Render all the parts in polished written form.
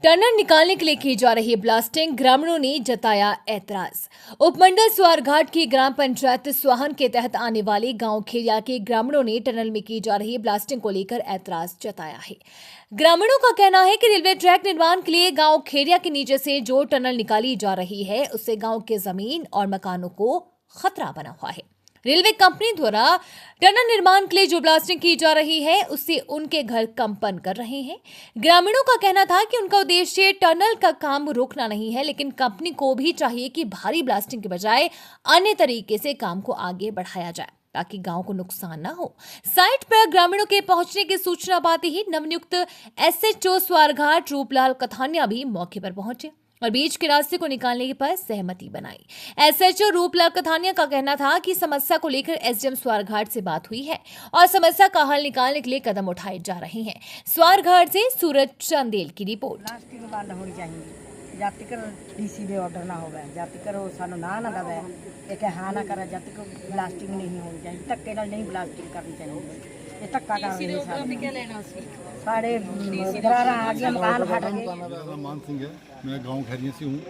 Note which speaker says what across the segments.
Speaker 1: Tunnel निकालने के लिए की जा रही ब्लास्टिंग, ग्रामीणों ने जताया ऐतराज। उपमंडल स्वारघाट की ग्राम पंचायत स्वाहन के तहत आने वाले गांव खेरिया के ग्रामीणों ने टनल में की जा रही ब्लास्टिंग को लेकर ऐतराज जताया है। ग्रामीणों का कहना है कि रेलवे ट्रैक निर्माण के लिए गांव खेरिया के नीचे से जो टनल निकाली जा रही है उससे गांव के जमीन और मकानों को खतरा बना हुआ है। रेलवे कंपनी द्वारा टनल निर्माण के लिए जो ब्लास्टिंग की जा रही है उससे उनके घर कंपन कर रहे हैं। ग्रामीणों का कहना था कि उनका उद्देश्य टनल का काम रोकना नहीं है, लेकिन कंपनी को भी चाहिए कि भारी ब्लास्टिंग के बजाय अन्य तरीके से काम को आगे बढ़ाया जाए ताकि गांव को नुकसान न हो। साइट पर ग्रामीणों के पहुंचने की सूचना पाते ही नवनियुक्त एसएचओ स्वारघाट रूपलाल कथानिया भी मौके पर पहुंचे और बीच के रास्ते को निकालने पर सहमति बनाई। एसएचओ रूपलाल कथानिया का कहना था कि समस्या को लेकर एसडीएम स्वारघाट से बात हुई है और समस्या का हल निकालने के लिए कदम उठाए जा रहे हैं। स्वारघाट से सूरज चंदेल की रिपोर्ट।
Speaker 2: प्लास्टिक बंद होनी चाहिए, जब तक डीसी दे ऑर्डर ना होवे, जब तक वो सानू ना दवे, एक हाँ ना करे, जब तक ब्लास्टिंग नहीं होनी चाहिए। धक्के नाल नहीं ब्लास्टिंग करनी चाहिए। ये धक्का कर रहे हैं। क्या लेना साढ़े दरारा आ गया, मकान फट गए।
Speaker 3: मेरा मान सिंह है, मैं गांव खैरिया से हूँ।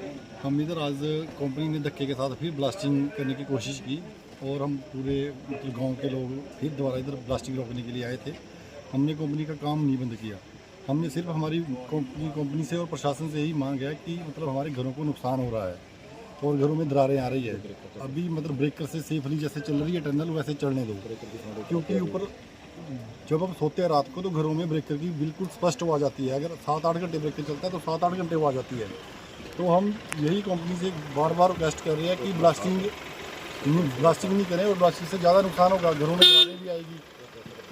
Speaker 3: हम इधर आज कंपनी ने धक्के के साथ फिर ब्लास्टिंग करने की कोशिश की और हम पूरे मतलब गांव के लोग फिर दोबारा इधर ब्लास्टिंग रोकने के लिए आए थे। हमने कंपनी का काम नहीं बंद किया। हमने सिर्फ हमारी कंपनी से और प्रशासन से यही मांग है कि मतलब हमारे घरों को नुकसान हो रहा है और घरों में दरारें आ रही है। अभी मतलब ब्रेकर से सेफली जैसे चल रही है टनल वैसे चलने दो, क्योंकि ऊपर जब हम सोते हैं रात को तो घरों में ब्रेकर की बिल्कुल स्पष्ट आवाज़ आती है। अगर 7-8 घंटे ब्रेकर चलता है तो 7-8 घंटे आवाज़ आती है। तो हम यही कंपनी से बार बार रिक्वेस्ट कर रहे हैं कि ब्लास्टिंग नहीं करें और ब्लास्टिंग से ज़्यादा नुकसान होगा, घरों में दरारें भी आएगी।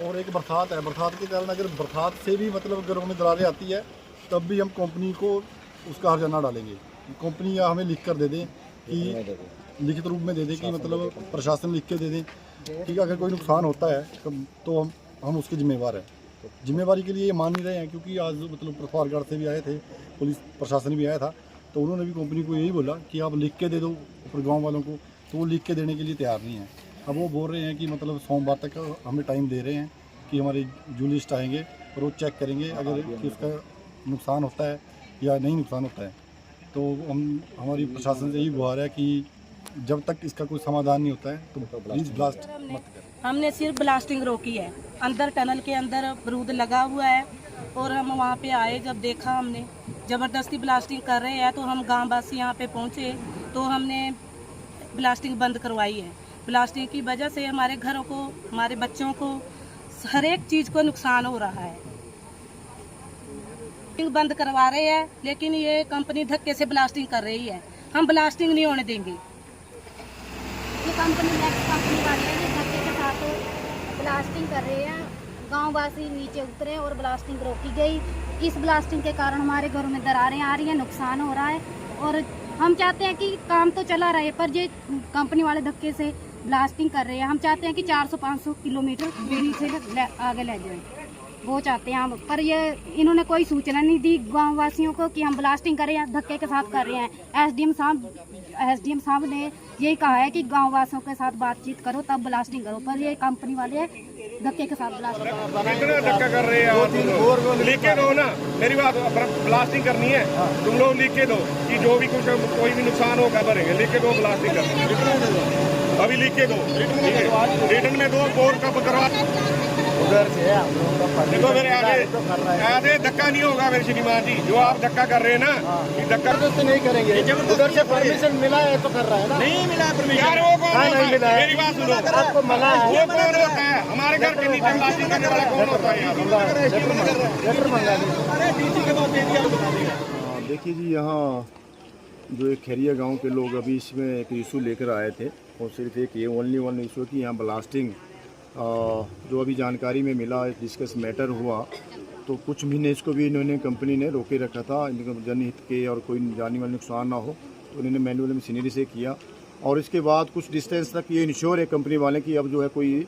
Speaker 3: और एक बरसात है, बरसात के कारण अगर बरसात से भी मतलब घरों में दरारें आती है तब भी हम कंपनी को उसका हर्जाना डालेंगे। कंपनी या हमें लिख कर दे दें कि लिखित रूप में दे दें कि मतलब प्रशासन लिख के दे दें कि अगर कोई नुकसान होता है तो हम उसके जिम्मेवार हैं। जिम्मेवारी के लिए ये मान नहीं रहे हैं, क्योंकि आज मतलब स्वारघाट से भी आए थे, पुलिस प्रशासन भी आया था, तो उन्होंने भी कंपनी को यही बोला कि आप लिख के दे दो ऊपर गांव वालों को, तो वो लिख के देने के लिए तैयार नहीं है। अब वो बोल रहे हैं कि मतलब सोमवार तक हमें टाइम दे रहे हैं कि हमारे जर्नलिस्ट आएंगे और वो चेक करेंगे अगर कि उसका नुकसान होता है या नहीं नुकसान होता है। तो हमारी प्रशासन से यही गुहार है कि जब तक इसका कोई समाधान नहीं होता है तो प्लीज़ ब्लास्ट मत करें।
Speaker 2: हमने सिर्फ ब्लास्टिंग रोकी है, अंदर टनल के अंदर बारूद लगा हुआ है और हम वहाँ पे आए, जब देखा हमने ज़बरदस्ती ब्लास्टिंग कर रहे हैं तो हम गाँव वासी यहाँ पे पहुँचे तो हमने ब्लास्टिंग बंद करवाई है। ब्लास्टिंग की वजह से हमारे घरों को, हमारे बच्चों को, हर एक चीज़ को नुकसान हो रहा है। बंद करवा रहे हैं लेकिन ये कंपनी धक्के से ब्लास्टिंग कर रही है। हम ब्लास्टिंग नहीं होने देंगे।
Speaker 4: ये कंपनी नेक्स्ट कंपनी वाले हैं, ये धक्के के साथ ब्लास्टिंग कर रहे हैं। गांववासी नीचे उतरे और ब्लास्टिंग रोकी गई। इस ब्लास्टिंग के कारण हमारे घरों में दरारें आ रही हैं, नुकसान हो रहा है और हम चाहते हैं कि काम तो चला रहे पर ये कंपनी वाले धक्के से ब्लास्टिंग कर रहे हैं। हम चाहते हैं कि 400-500 किलोमीटर दूरी से आगे ले जाएं, वो चाहते हैं हम, पर ये इन्होंने कोई सूचना नहीं दी गाँव वासियों को कि हम ब्लास्टिंग कर रहे हैं, धक्के के साथ कर रहे हैं। एसडीएम साहब ने यही कहा है कि गाँव वासियों के साथ बातचीत करो तब ब्लास्टिंग करो, पर ये कंपनी वाले धक्के के साथ ब्लास्टिंग
Speaker 5: धक्का कर रहे हैं। लिख के दो ना, मेरी बात, ब्लास्टिंग करनी है तुम लोग लिख के दो कि जो भी कुछ कोई भी नुकसान होगा भरेंगे। लिख के दो ब्लास्टिंग करनी, अभी लिख के दो, रिटर्न में दो, बोर्ड का करवा
Speaker 6: उधर से हम लोगों का
Speaker 5: देखो मेरे आगे धक्का नहीं होगा मेरे श्रीमान जी। जो आप धक्का कर रहे हैं ना, ये धक्का
Speaker 6: तो नहीं करेंगे। उधर से परमिशन मिला है तो कर रहा है ना, नहीं मिला परमिशन
Speaker 5: यार, वो कौन
Speaker 6: नहीं मिला है।
Speaker 5: मेरी बात सुनो,
Speaker 6: आपको मना है,
Speaker 5: वो कौन होता है? हमारे घर के नीचे ब्लास्टिंग करने वाला कौन होता है?
Speaker 7: देखिए जी, यहाँ जो एक खैरिया गांव के लोग अभी इसमें एक इशू लेकर आए थे और सिर्फ एक ये ओनली वन इशू कि यहाँ ब्लास्टिंग जो अभी जानकारी में मिला, डिस्कस मैटर हुआ तो कुछ महीने इसको भी इन्होंने कंपनी ने रोके रखा था जनहित के और कोई जानी वाला नुकसान ना हो, तो इन्होंने मैनुअल मशीनरी से किया। और इसके बाद कुछ डिस्टेंस तक ये इंश्योर है कंपनी वाले की अब जो है कोई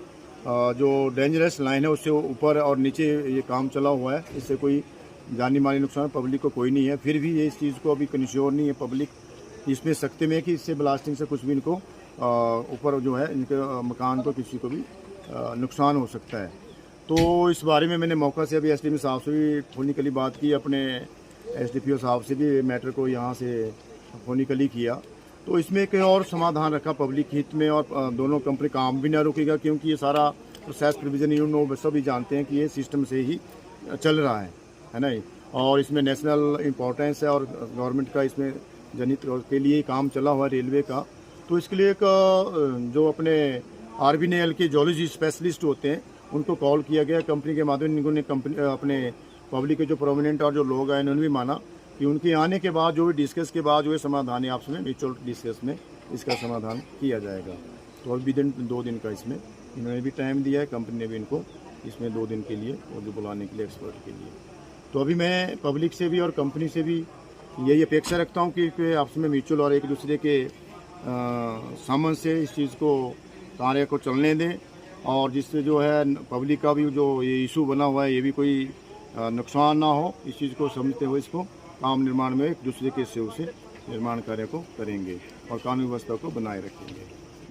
Speaker 7: जो डेंजरस लाइन है उससे ऊपर और नीचे ये काम चला हुआ है, इससे कोई जानी माली नुकसान पब्लिक को कोई नहीं है। फिर भी ये इस चीज़ को अभी इंश्योर नहीं है पब्लिक इसमें सख्ती में कि इससे ब्लास्टिंग से कुछ भी इनको ऊपर जो है इनके मकान को किसी को भी नुकसान हो सकता है। तो इस बारे में मैंने मौका से अभी एसडीएम साहब से भी फोनिकली बात की, अपने एसडीपीओ साहब से भी मैटर को यहाँ से फोनिकली किया, तो इसमें कोई और समाधान रखा पब्लिक हित में, और दोनों कंपनी काम भी ना रुकेगा, क्योंकि ये सारा प्रोसेस प्रोविजन यूनो सभी जानते हैं कि ये सिस्टम से ही चल रहा है ना। और इसमें नेशनल इम्पोर्टेंस है और गवर्नमेंट का इसमें जनित के लिए काम चला हुआ है रेलवे का। तो इसके लिए एक जो अपने RBNL के जोलॉजी स्पेशलिस्ट होते हैं उनको कॉल किया गया कंपनी के माध्यम, इन्होंने कंपनी अपने पब्लिक के जो प्रोमिनेंट और जो लोग हैं इन्होंने भी माना कि उनके आने के बाद जो भी डिस्कस के बाद जो है समाधान है आपस में म्यूचुअल डिस्कस में इसका समाधान किया जाएगा। तो अभी 2 दिन का इसमें इन्होंने भी टाइम दिया है, कंपनी ने भी इनको इसमें 2 दिन के लिए और जो बुलाने के लिए एक्सपर्ट के लिए। तो अभी मैं पब्लिक से भी और कंपनी से भी यही अपेक्षा रखता हूँ कि आपस में म्यूचुअल और एक दूसरे के सामन से इस चीज़ को कार्य को चलने दें, और जिससे जो है पब्लिक का भी जो ये इशू बना हुआ है ये भी कोई नुकसान ना हो, इस चीज़ को समझते हुए इसको काम निर्माण में एक दूसरे के सहयोग से निर्माण कार्य को करेंगे और कानून व्यवस्था को बनाए रखेंगे।